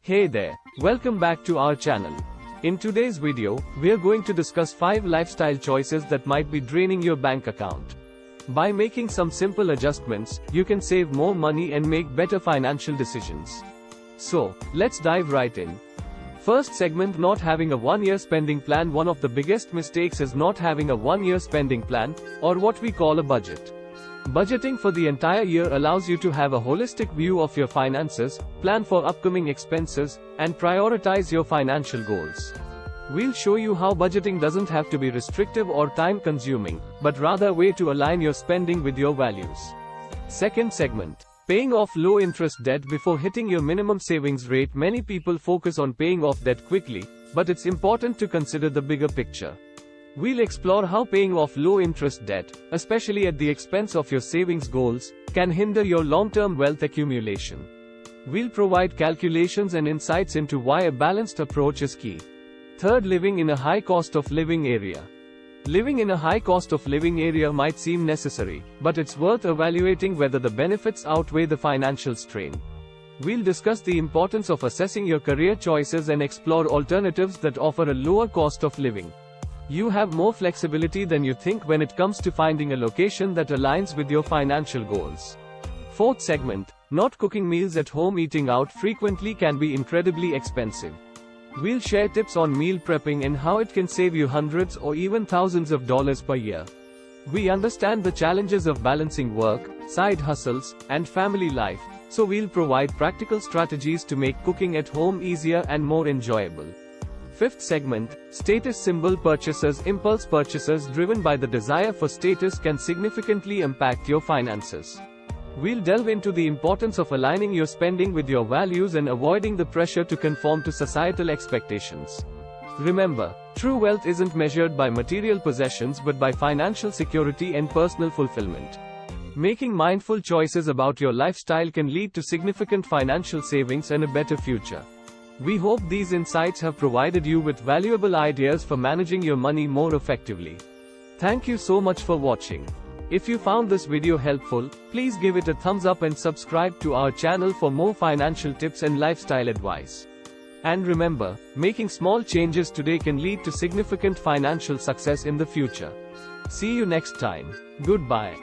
Hey there, welcome back to our channel. In today's video, we're going to discuss 5 lifestyle choices that might be draining your bank account. By making some simple adjustments, you can save more money and make better financial decisions. So, let's dive right in. First segment, not having a 1-year spending plan. One of the biggest mistakes is not having a 1-year spending plan, or what we call a budget. Budgeting for the entire year allows you to have a holistic view of your finances, plan for upcoming expenses, and prioritize your financial goals. We'll show you how budgeting doesn't have to be restrictive or time-consuming, but rather a way to align your spending with your values. Second segment, paying off low-interest debt before hitting your minimum savings rate. Many people focus on paying off debt quickly, but it's important to consider the bigger picture. We'll explore how paying off low-interest debt, especially at the expense of your savings goals, can hinder your long-term wealth accumulation. We'll provide calculations and insights into why a balanced approach is key. Third, living in a high cost of living area. Living in a high cost of living area might seem necessary, but it's worth evaluating whether the benefits outweigh the financial strain. We'll discuss the importance of assessing your career choices and explore alternatives that offer a lower cost of living. You have more flexibility than you think when it comes to finding a location that aligns with your financial goals. Fourth segment, not cooking meals at home. Eating out frequently can be incredibly expensive. We'll share tips on meal prepping and how it can save you hundreds or even thousands of dollars per year. We understand the challenges of balancing work, side hustles, and family life, so we'll provide practical strategies to make cooking at home easier and more enjoyable. Fifth segment, status symbol purchases. Impulse purchases driven by the desire for status can significantly impact your finances. We'll delve into the importance of aligning your spending with your values and avoiding the pressure to conform to societal expectations. Remember, true wealth isn't measured by material possessions but by financial security and personal fulfillment. Making mindful choices about your lifestyle can lead to significant financial savings and a better future. We hope these insights have provided you with valuable ideas for managing your money more effectively. Thank you so much for watching. If you found this video helpful, please give it a thumbs up and subscribe to our channel for more financial tips and lifestyle advice. And remember, making small changes today can lead to significant financial success in the future. See you next time. Goodbye.